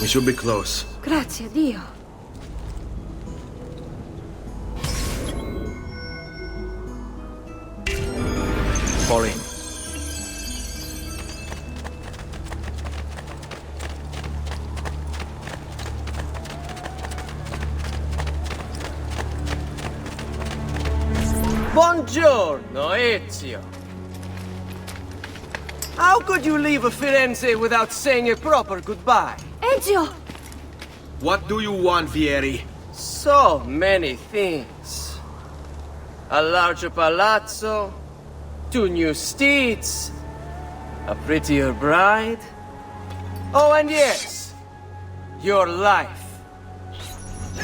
We should be close. Grazie a Dio. Fall in. Buongiorno, Ezio. How could you leave a Firenze without saying a proper goodbye? Ezio! What do you want, Vieri? So many things. A larger palazzo, 2 new steeds, a prettier bride. Oh, and yes, your life.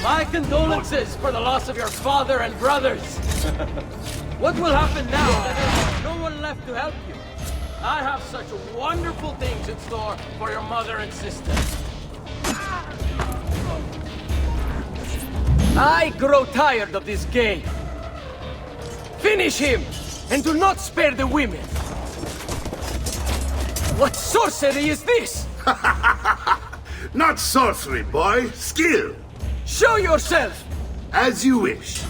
My condolences for the loss of your father and brothers. What will happen now that there's no one left to help you? I have such wonderful things in store for your mother and sister. I grow tired of this game. Finish him, and do not spare the women. What sorcery is this? Not sorcery, boy. Skill. Show yourself! As you wish.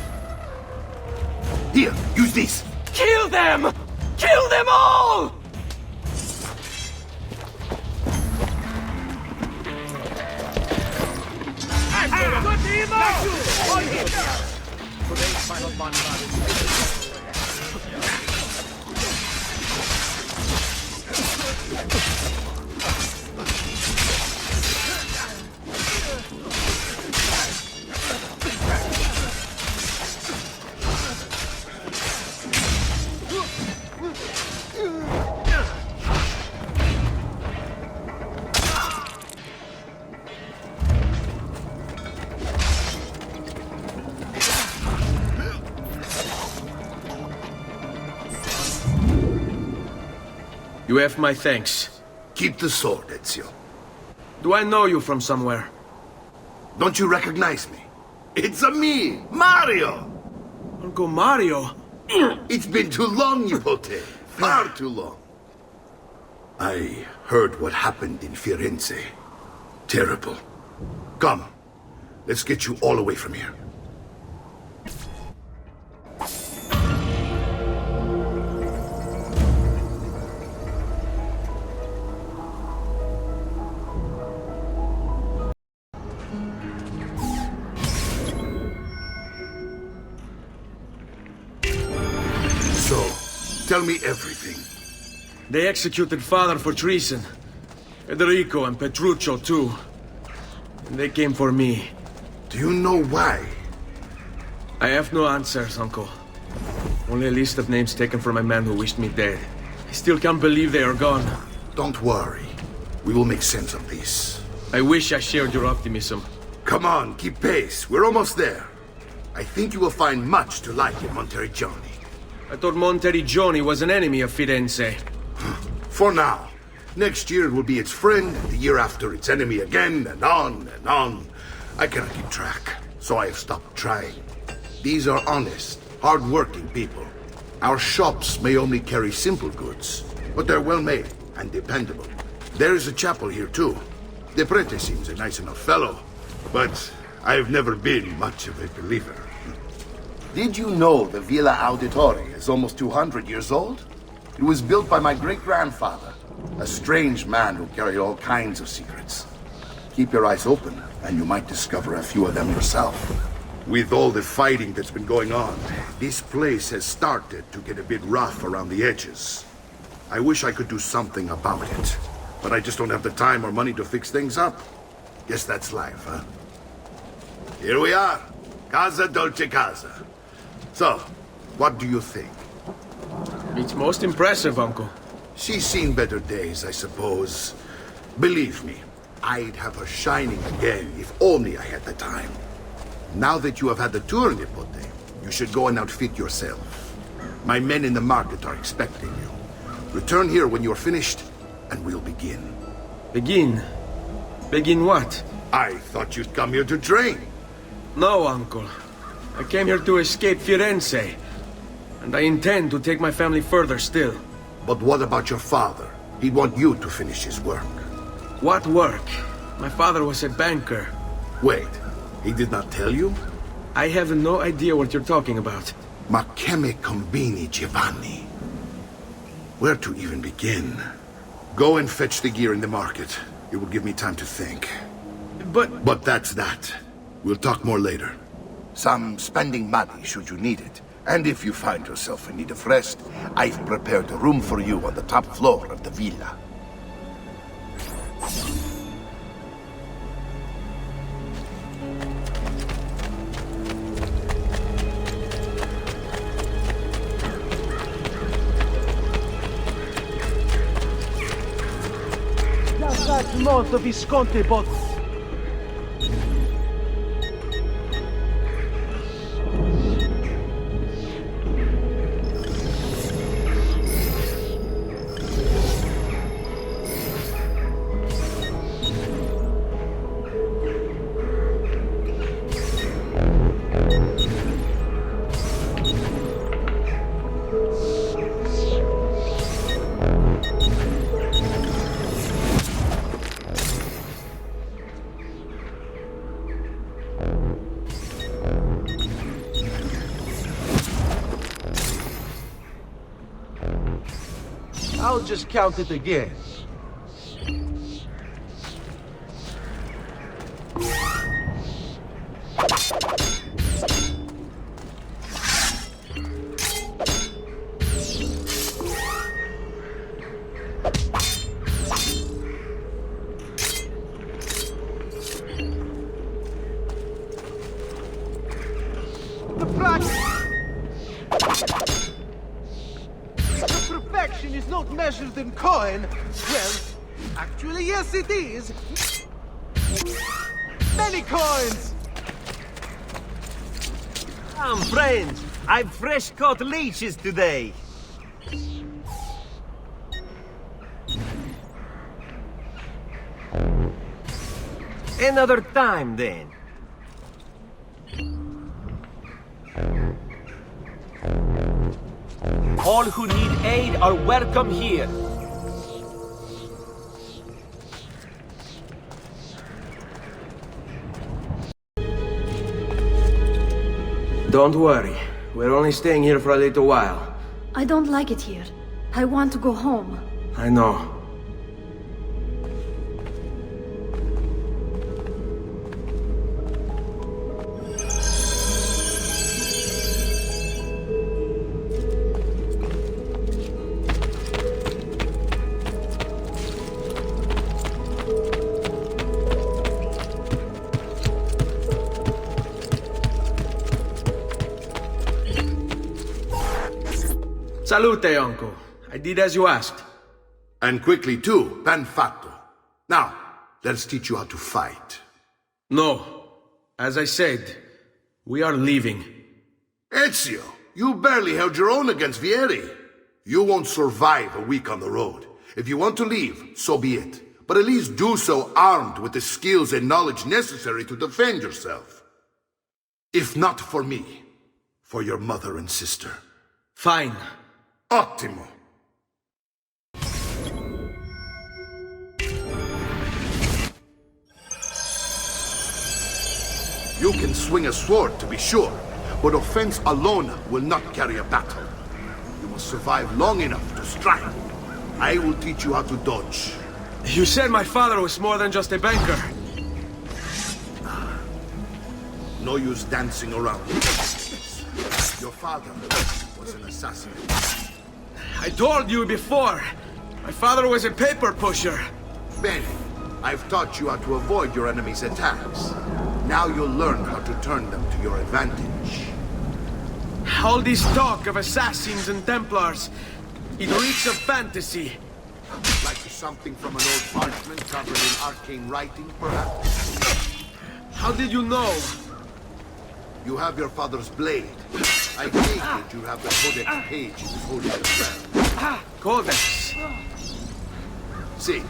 Here, use this. Kill them! Kill them all! You have my thanks. Keep the sword, Ezio. Do I know you from somewhere? Don't you recognize me? It's a me, Mario! Uncle Mario? It's been too long, Nipote. Far too long. I heard what happened in Firenze. Terrible. Come, let's get you all away from here. Tell me everything. They executed father for treason. Federico and Petruccio too. And they came for me. Do you know why? I have no answers, Uncle. Only a list of names taken from a man who wished me dead. I still can't believe they are gone. Don't worry. We will make sense of this. I wish I shared your optimism. Come on, keep pace. We're almost there. I think you will find much to like in Monteriggioni. I thought Monteriggioni was an enemy of Firenze. For now. Next year it will be its friend, the year after its enemy again, and on and on. I cannot keep track, so I have stopped trying. These are honest, hard-working people. Our shops may only carry simple goods, but they're well-made and dependable. There is a chapel here, too. De Prete seems a nice enough fellow, but I've never been much of a believer. Did you know the Villa Auditore is almost 200 years old? It was built by my great-grandfather, a strange man who carried all kinds of secrets. Keep your eyes open, and you might discover a few of them yourself. With all the fighting that's been going on, this place has started to get a bit rough around the edges. I wish I could do something about it, but I just don't have the time or money to fix things up. Guess that's life, huh? Here we are. Casa Dolce Casa. So, what do you think? It's most impressive, Uncle. She's seen better days, I suppose. Believe me, I'd have her shining again if only I had the time. Now that you have had the tour, Nipote, you should go and outfit yourself. My men in the market are expecting you. Return here when you're finished, and we'll begin. Begin? Begin what? I thought you'd come here to train. No, Uncle. I came here to escape Firenze. And I intend to take my family further still. But what about your father? He'd want you to finish his work. What work? My father was a banker. Wait, he did not tell you? I have no idea what you're talking about. Ma che me combini, Giovanni? Where to even begin? Go and fetch the gear in the market. It will give me time to think. But that's that. We'll talk more later. Some spending money should you need it. And if you find yourself in need of rest, I've prepared a room for you on the top floor of the villa. Molto Visconti bot. I'll just count it again. The perfection is not measured in coin. Well, actually, yes, it is. Many coins. Come, friends. I've fresh caught leeches today. Another time, then. All who need aid are welcome here. Don't worry. We're only staying here for a little while. I don't like it here. I want to go home. I know. Salute, uncle. I did as you asked. And quickly too, ben fatto. Now, let's teach you how to fight. No. As I said, we are leaving. Ezio, you barely held your own against Vieri. You won't survive a week on the road. If you want to leave, so be it. But at least do so armed with the skills and knowledge necessary to defend yourself. If not for me, for your mother and sister. Fine. Ottimo. You can swing a sword, to be sure, but offense alone will not carry a battle. You must survive long enough to strike. I will teach you how to dodge. You said my father was more than just a banker. No use dancing around. Your father was an assassin. I told you before. My father was a paper pusher. Ben, I've taught you how to avoid your enemy's attacks. Now you'll learn how to turn them to your advantage. All this talk of assassins and Templars, it reeks of fantasy. Like something from an old parchment covered in arcane writing, perhaps? How did you know? You have your father's blade. I think that you have the Codex page in his holy well. Codex. See, a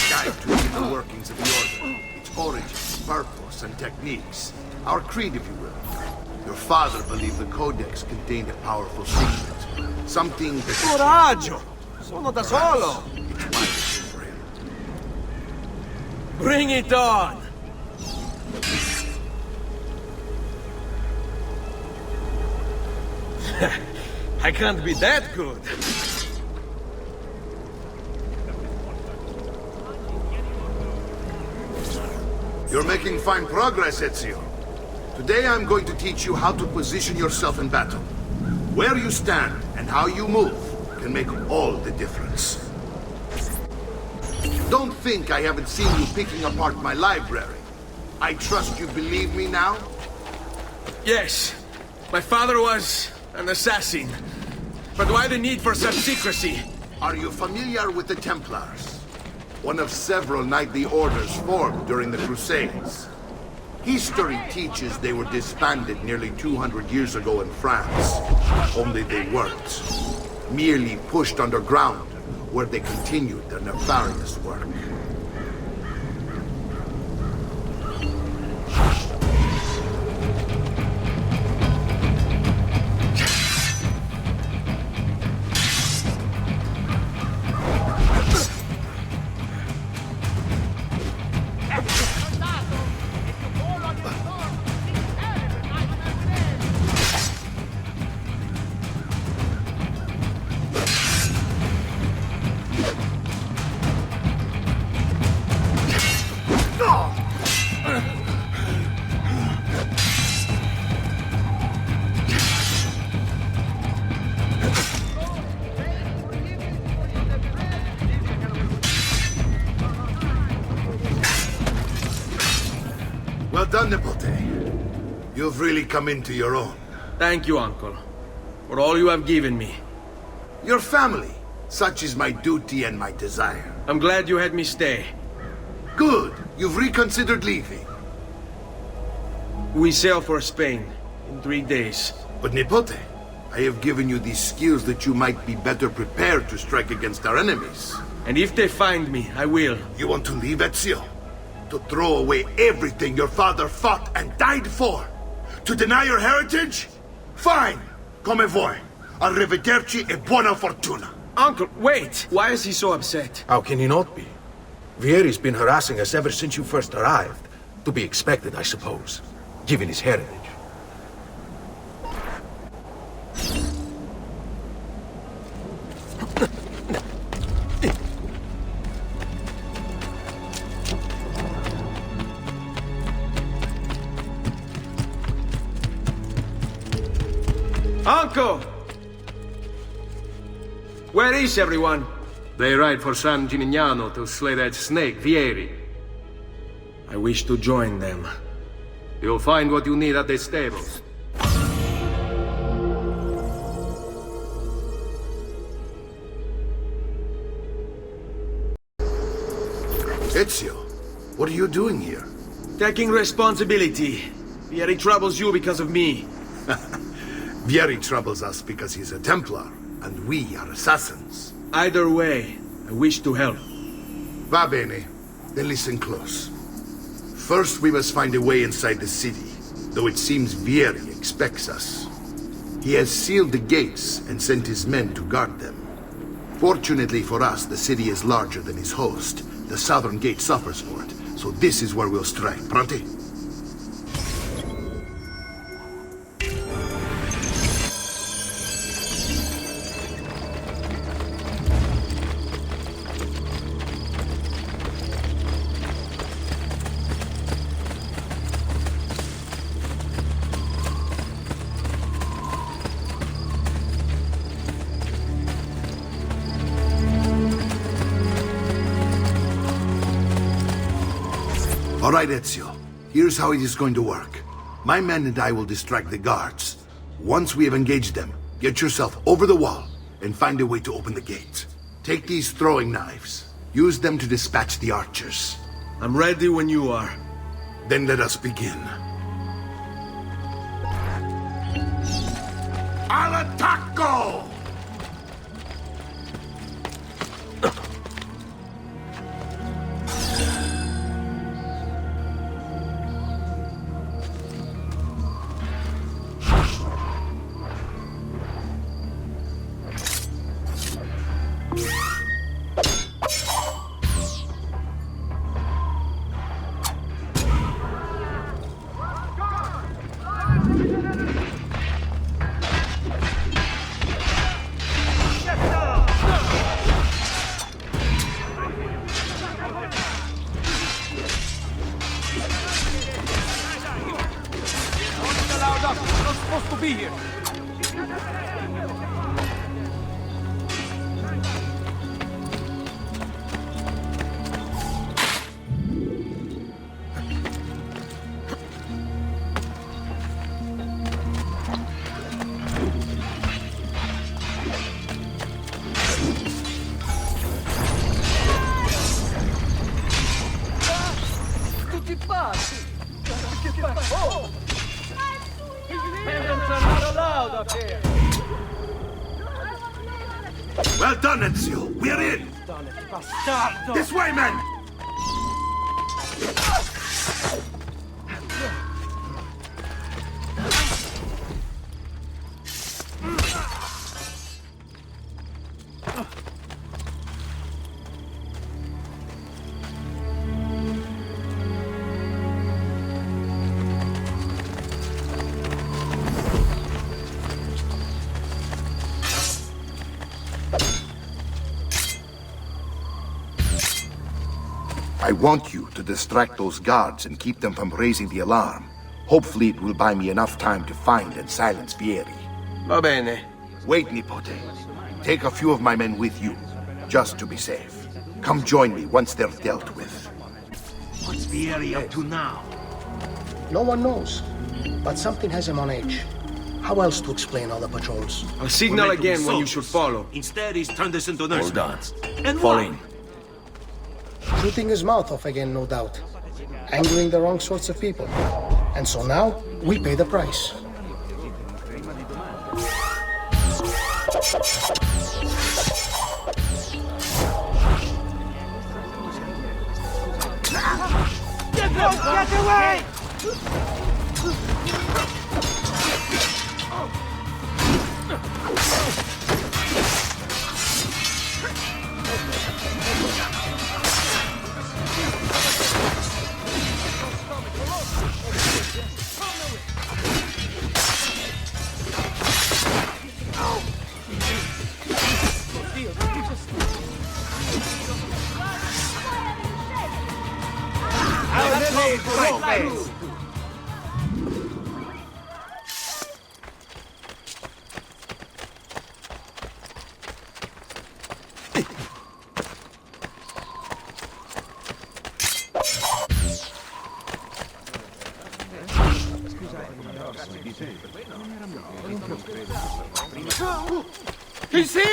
guide to the workings of the Order, its origin, purpose, and techniques. Our creed, if you will. Your father believed the Codex contained a powerful secret. Something that... Coraggio! Sono da solo! It's wise for him. Bring it on! I can't be that good. You're making fine progress, Ezio. Today I'm going to teach you how to position yourself in battle. Where you stand and how you move can make all the difference. Don't think I haven't seen you picking apart my library. I trust you believe me now? Yes, my father was an assassin. But why the need for such secrecy? Are you familiar with the Templars? One of several knightly orders formed during the Crusades. History teaches they were disbanded nearly 200 years ago in France. Only they weren't. Merely pushed underground, where they continued their nefarious work. Well done, Nipote. You've really come into your own. Thank you, Uncle, for all you have given me. Your family. Such is my duty and my desire. I'm glad you had me stay. Good. You've reconsidered leaving. We sail for Spain in 3 days. But Nipote, I have given you these skills that you might be better prepared to strike against our enemies. And if they find me, I will. You want to leave, Ezio? To throw away everything your father fought and died for? To deny your heritage? Fine. Come vuoi. Arrivederci e buona fortuna. Uncle, wait! Why is he so upset? How can he not be? Vieri's been harassing us ever since you first arrived. To be expected, I suppose, given his heritage. Uncle! Where is everyone? They ride for San Gimignano to slay that snake, Vieri. I wish to join them. You'll find what you need at the stables. Ezio, what are you doing here? Taking responsibility. Vieri troubles you because of me. Vieri troubles us because he's a Templar, and we are assassins. Either way, I wish to help. Va bene. Then listen close. First, we must find a way inside the city, though it seems Vieri expects us. He has sealed the gates and sent his men to guard them. Fortunately for us, the city is larger than his host. The southern gate suffers for it, so this is where we'll strike. Pronti? All right, Ezio. Here's how it is going to work. My men and I will distract the guards. Once we have engaged them, get yourself over the wall and find a way to open the gate. Take these throwing knives. Use them to dispatch the archers. I'm ready when you are. Then let us begin. Al attacco! to be here. Well done, Ezio. We're in. This way, men. I want you to distract those guards and keep them from raising the alarm. Hopefully it will buy me enough time to find and silence Vieri. Va bene. Wait, Nipote. Take a few of my men with you, just to be safe. Come join me once they're dealt with. What's Vieri up to now? No one knows, but something has him on edge. How else to explain all the patrols? I'll signal again when you should follow. Instead, he's turned us into nurses. Hold on. And Fall why? in. Shooting his mouth off again, no doubt. Angering the wrong sorts of people. And so now, we pay the price. Get away! He's here!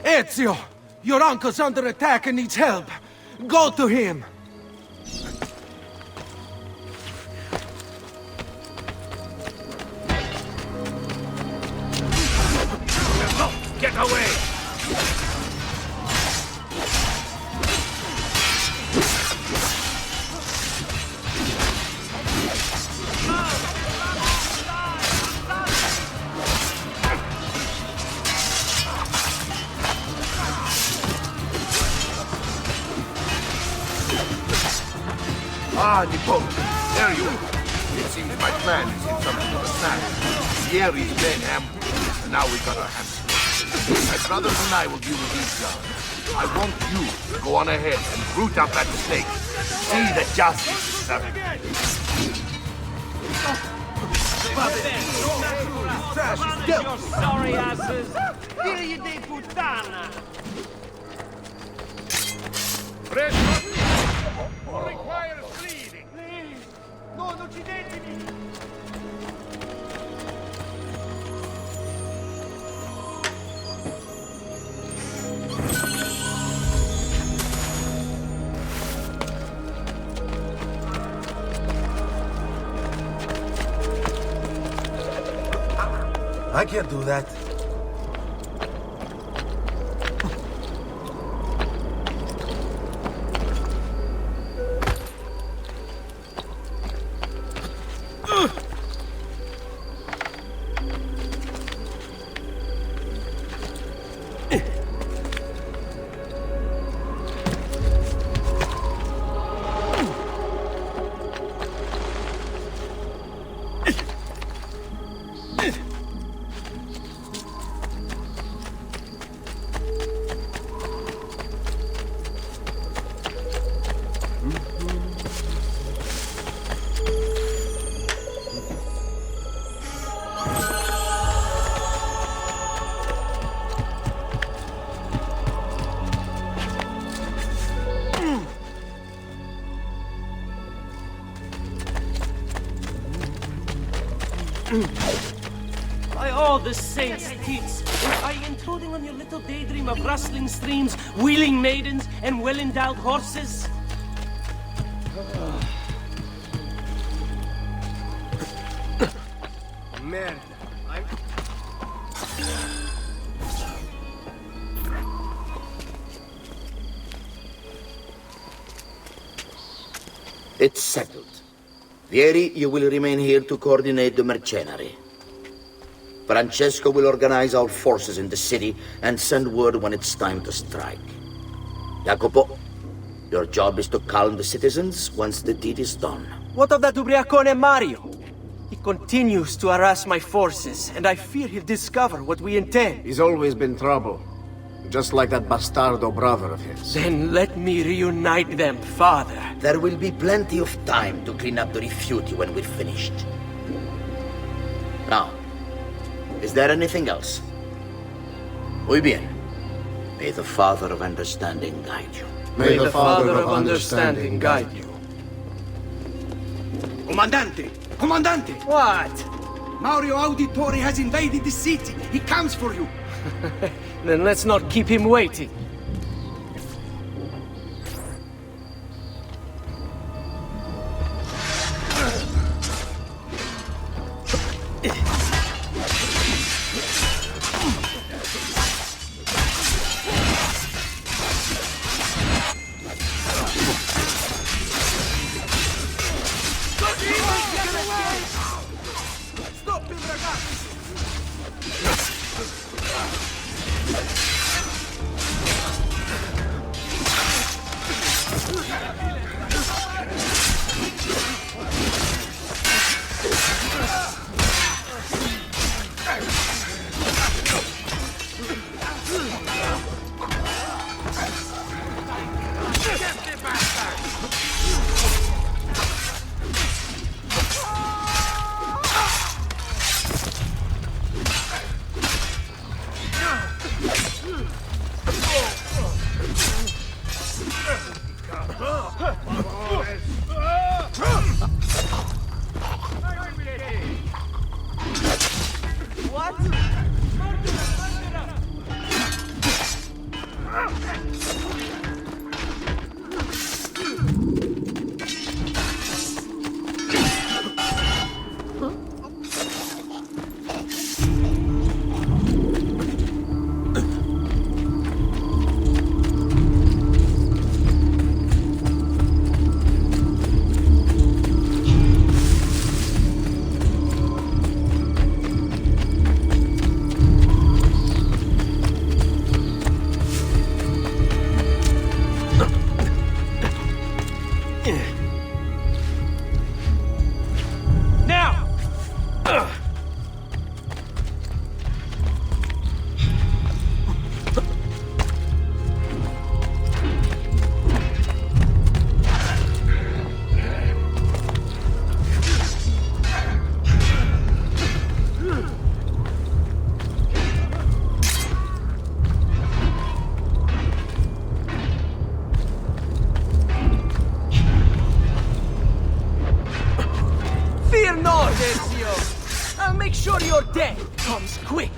Ezio! Your uncle's under attack and needs help. Go to him! Get away! Ah, Nipote, there you are. It seems my plan is in something of a snap. Vieri's men ambushed, and now we got our hands full. My brothers and I will deal with these guards. I want you to go on ahead and root out that snake. See that justice is served. Sorry asses! Figli di puttana! Requires bleeding. Non uccidetemi! I can't do that. By all the saints' teats, was I intruding on your little daydream of rustling streams, wheeling maidens, and well-endowed horses? Merda. It's settled. Vieri, you will remain here to coordinate the mercenary. Francesco will organize our forces in the city and send word when it's time to strike. Jacopo, your job is to calm the citizens once the deed is done. What of that ubriacone Mario? He continues to harass my forces, and I fear he'll discover what we intend. He's always been trouble. Just like that bastardo brother of his. Then let me reunite them, father. There will be plenty of time to clean up the refuti when we're finished. Now, is there anything else? Muy bien. May the Father of Understanding guide you. May the Father of Understanding guide you. Comandante! Comandante! What? Mario Auditore has invaded the city. He comes for you. Then let's not keep him waiting. Stop him, ragazzi! I'll make sure your death comes quick.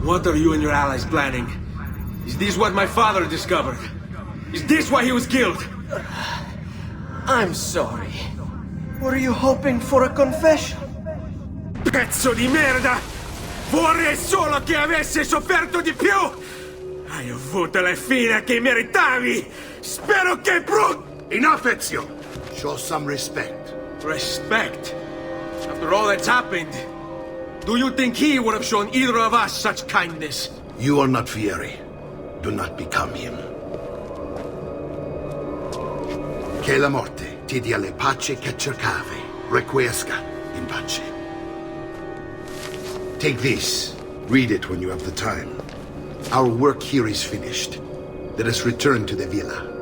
What are you and your allies planning? Is this what my father discovered? Is this why he was killed? I'm sorry. Were you hoping for a confession? Pezzo di merda! Vorrei solo che avessi sofferto di più! Hai avuto la fine che meritavi! Spero che Enough, Ezio! Show some respect. Respect? After all that's happened, do you think he would have shown either of us such kindness? You are not Fieri. Do not become him. Che la morte ti dia le pace che cercavi. Requiescat in pace. Take this. Read it when you have the time. Our work here is finished. Let us return to the villa.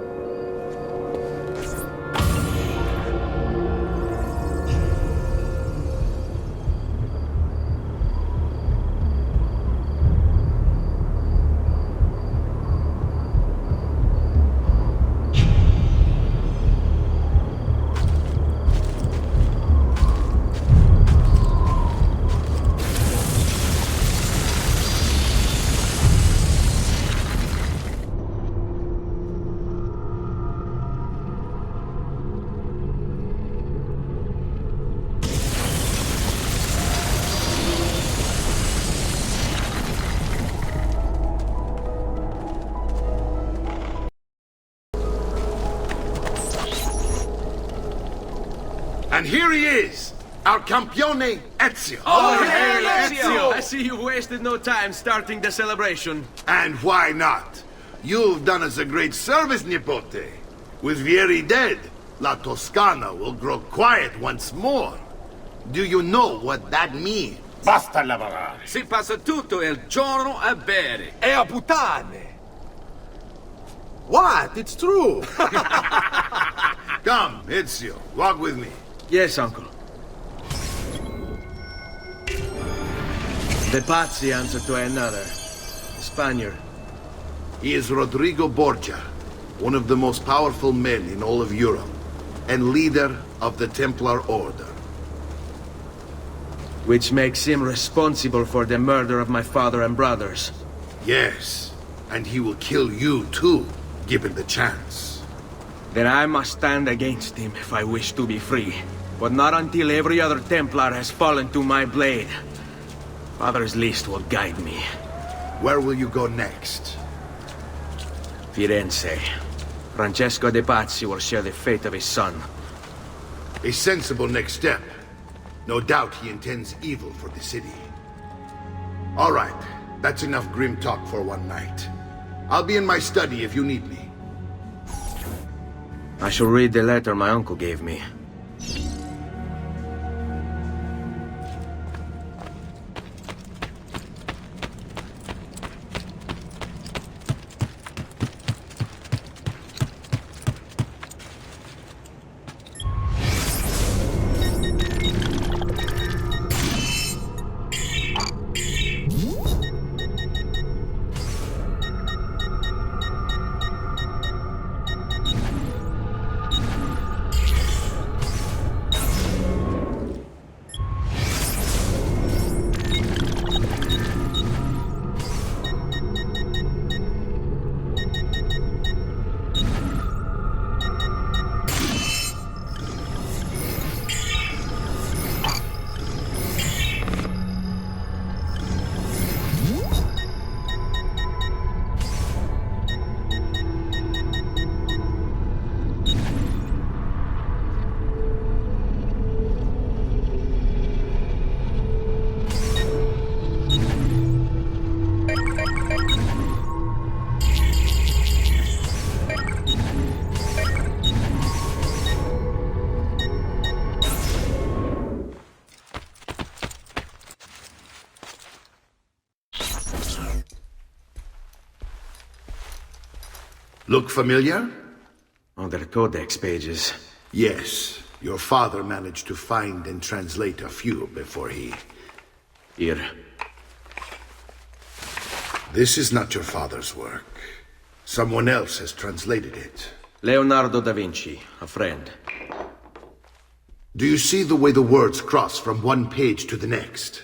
And here he is, our campione Ezio. Oh, hey, Ezio! I see you wasted no time starting the celebration. And why not? You've done us a great service, Nipote. With Vieri dead, La Toscana will grow quiet once more. Do you know what that means? Basta lavorare. Si passa tutto il giorno a bere. E a puttane. What? It's true. Come, Ezio, walk with me. Yes, uncle. The Pazzi answer to another. Spaniard. He is Rodrigo Borgia, one of the most powerful men in all of Europe, and leader of the Templar Order. Which makes him responsible for the murder of my father and brothers. Yes, and he will kill you too, given the chance. Then I must stand against him if I wish to be free. But not until every other Templar has fallen to my blade. Father's list will guide me. Where will you go next? Firenze. Francesco de Pazzi will share the fate of his son. A sensible next step. No doubt he intends evil for the city. All right, that's enough grim talk for one night. I'll be in my study if you need me. I shall read the letter my uncle gave me. Look familiar? On their codex pages. Yes. Your father managed to find and translate a few before he... Here. This is not your father's work. Someone else has translated it. Leonardo da Vinci, a friend. Do you see the way the words cross from one page to the next?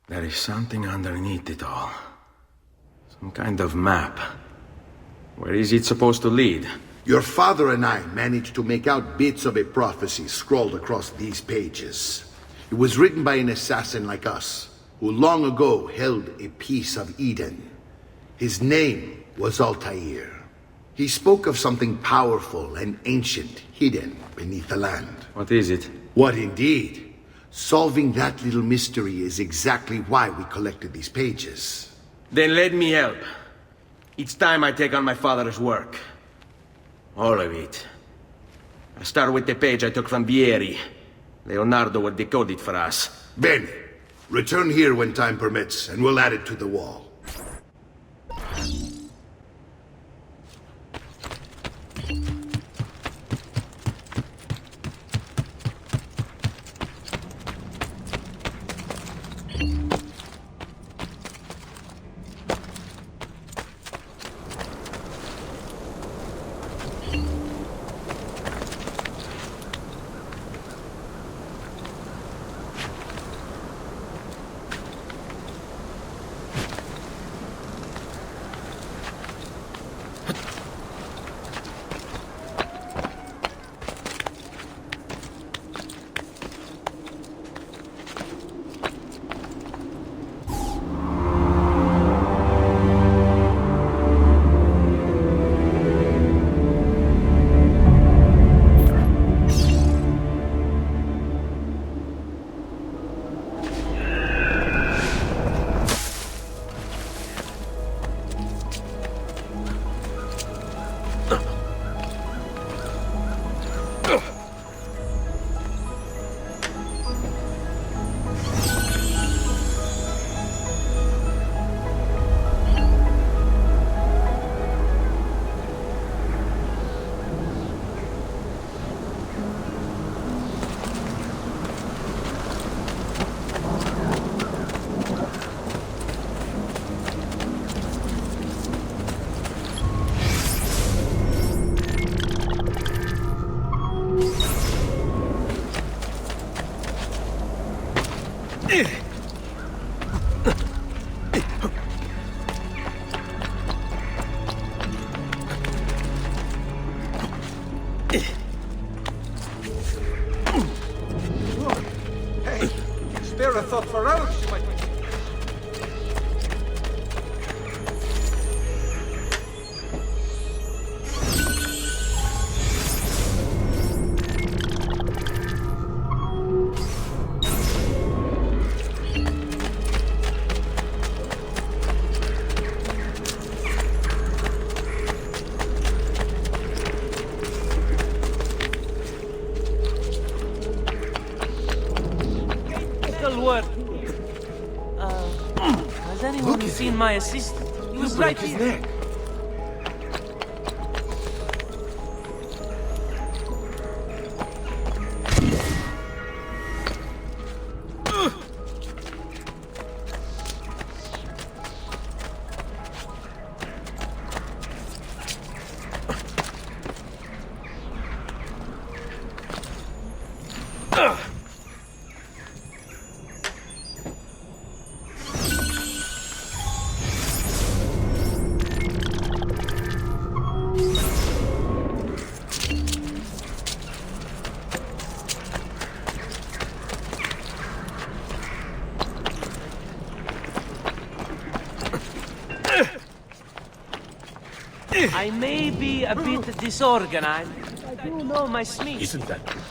There is something underneath it all. Some kind of map. Where is it supposed to lead? Your father and I managed to make out bits of a prophecy scrawled across these pages. It was written by an assassin like us, who long ago held a piece of Eden. His name was Altair. He spoke of something powerful and ancient hidden beneath the land. What is it? What indeed? Solving that little mystery is exactly why we collected these pages. Then let me help. It's time I take on my father's work. All of it. I start with the page I took from Vieri. Leonardo will decode it for us. Bene. Return here when time permits, and we'll add it to the wall. Spare a thought for Alex, you might... Has anyone seen my assistant? He was right here. I may be a bit disorganized, but I do know my Smith. Isn't that true?